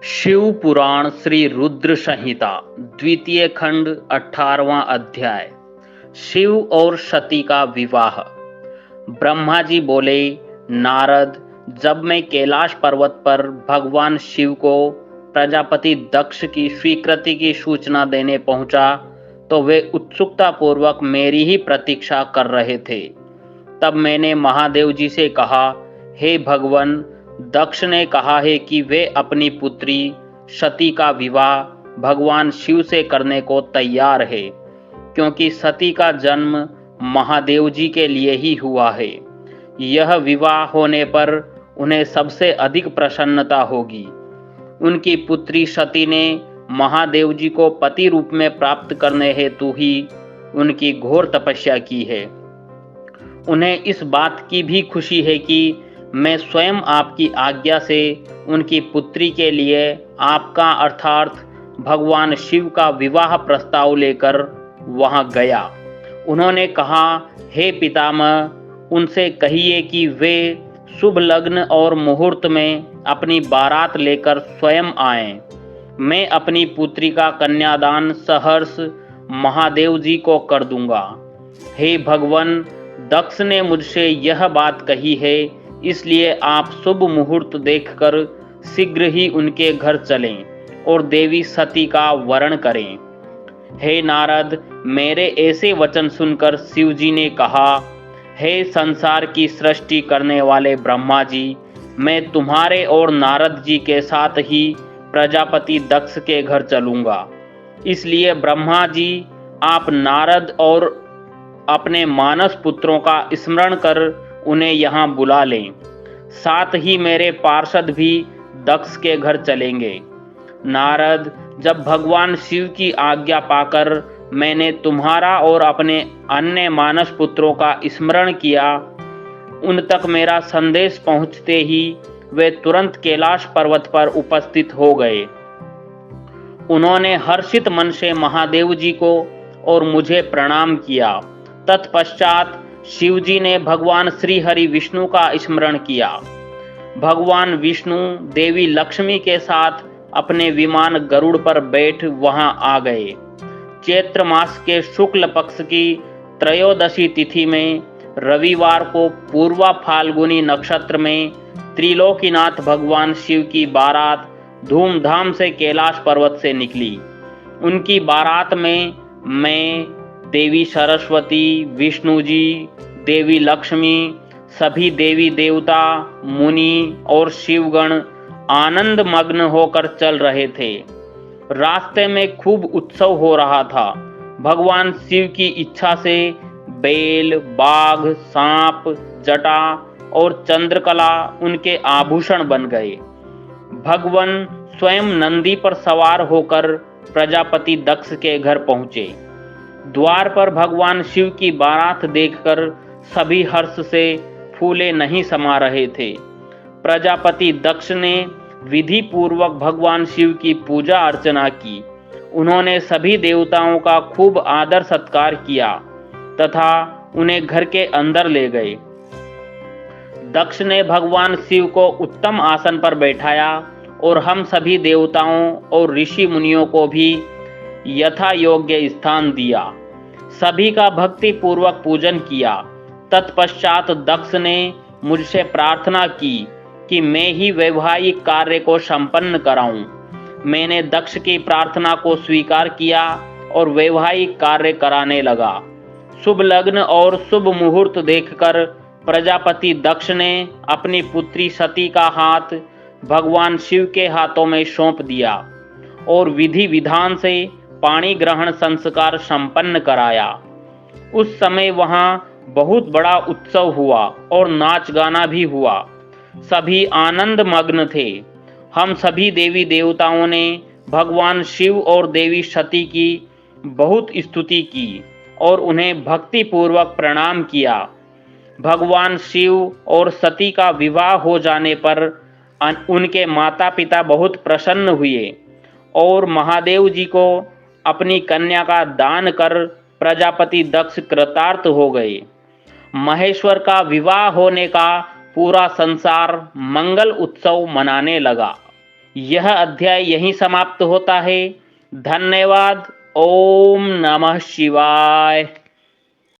शिव पुराण श्री रुद्र संहिता द्वितीय खंड 18वां अध्याय। शिव और सती का विवाह। ब्रह्मा जी बोले, नारद, जब मैं कैलाश पर्वत पर भगवान शिव को प्रजापति दक्ष की स्वीकृति की सूचना देने पहुंचा तो वे उत्सुकता पूर्वक मेरी ही प्रतीक्षा कर रहे थे। तब मैंने महादेव जी से कहा, हे भगवान, दक्ष ने कहा है कि वे अपनी पुत्री सती का विवाह भगवान शिव से करने को तैयार है, क्योंकि सती का जन्म महादेव जी के लिए ही हुआ है। यह विवाह होने पर उन्हें सबसे अधिक प्रसन्नता होगी। उनकी पुत्री सती ने महादेव जी को पति रूप में प्राप्त करने हेतु ही उनकी घोर तपस्या की है। उन्हें इस बात की भी खुशी है कि मैं स्वयं आपकी आज्ञा से उनकी पुत्री के लिए आपका अर्थात भगवान शिव का विवाह प्रस्ताव लेकर वहां गया। उन्होंने कहा, हे पितामह, उनसे कहिए कि वे शुभ लग्न और मुहूर्त में अपनी बारात लेकर स्वयं आएं। मैं अपनी पुत्री का कन्यादान सहर्ष महादेव जी को कर दूंगा। हे भगवान, दक्ष ने मुझसे यह बात कही है, इसलिए आप शुभ मुहूर्त देखकर शीघ्र ही उनके घर चलें और देवी सती का वरण करें। हे नारद, मेरे ऐसे वचन सुनकर शिव जी ने कहा, हे संसार की सृष्टि करने वाले ब्रह्मा जी, मैं तुम्हारे और नारद जी के साथ ही प्रजापति दक्ष के घर चलूंगा। इसलिए ब्रह्मा जी, आप नारद और अपने मानस पुत्रों का स्मरण कर उन्हें यहाँ बुला लें। साथ ही मेरे पार्षद भी दक्ष के घर चलेंगे। नारद, जब भगवान शिव की आज्ञा पाकर मैंने तुम्हारा और अपने अन्य मानस पुत्रों का स्मरण किया, उन तक मेरा संदेश पहुँचते ही वे तुरंत कैलाश पर्वत पर उपस्थित हो गए। उन्होंने हर्षित मन से महादेव जी को और मुझे प्रणाम किया। तत्पश्चात शिवजी ने भगवान श्री हरि विष्णु का स्मरण किया। भगवान विष्णु देवी लक्ष्मी के साथ अपने विमान गरुड़ पर बैठ वहां आ गए। चैत्र मास के शुक्ल पक्ष की त्रयोदशी तिथि में रविवार को पूर्वा फाल्गुनी नक्षत्र में त्रिलोकीनाथ भगवान शिव की बारात धूमधाम से कैलाश पर्वत से निकली। उनकी बारात में मैं, देवी सरस्वती, विष्णु जी, देवी लक्ष्मी, सभी देवी देवता, मुनि और शिवगण आनंद मग्न होकर चल रहे थे। रास्ते में खूब उत्सव हो रहा था। भगवान शिव की इच्छा से बैल, बाघ, सांप, जटा और चंद्रकला उनके आभूषण बन गए। भगवान स्वयं नंदी पर सवार होकर प्रजापति दक्ष के घर पहुंचे। द्वार पर भगवान शिव की बारात देखकर सभी हर्ष से फूले नहीं समा रहे थे। प्रजापति दक्ष ने विधि पूर्वक भगवान शिव की पूजा अर्चना की। उन्होंने सभी देवताओं का खूब आदर सत्कार किया तथा उन्हें घर के अंदर ले गए। दक्ष ने भगवान शिव को उत्तम आसन पर बैठाया और हम सभी देवताओं और ऋषि मुनियों को भी यथा योग्य स्थान दिया। सभी का भक्ति पूर्वक पूजन किया। तत्पश्चात दक्ष ने मुझसे प्रार्थना की कि मैं ही वैवाहिक कार्य को संपन्न कराऊं। मैंने दक्ष की प्रार्थना को स्वीकार किया और वैवाहिक कार्य कराने लगा। शुभ लग्न और शुभ मुहूर्त देखकर प्रजापति दक्ष ने अपनी पुत्री सती का हाथ भगवान शिव के हाथों में सौंप दिया और विधि विधान से पाणी ग्रहण संस्कार संपन्न कराया। उस समय वहां बहुत बड़ा उत्सव हुआ और नाच गाना भी हुआ। सभी आनंद मग्न थे। हम सभी देवी देवताओं ने भगवान शिव और देवी सती की बहुत स्तुति की और उन्हें भक्ति पूर्वक प्रणाम किया। भगवान शिव और सती का विवाह हो जाने पर उनके माता पिता बहुत प्रसन्न हुए और महादेव जी को अपनी कन्या का दान कर प्रजापति दक्ष कृतार्थ हो गए। महेश्वर का विवाह होने का पूरा संसार मंगल उत्सव मनाने लगा। यह अध्याय यहीं समाप्त होता है। धन्यवाद। ओम नमः शिवाय।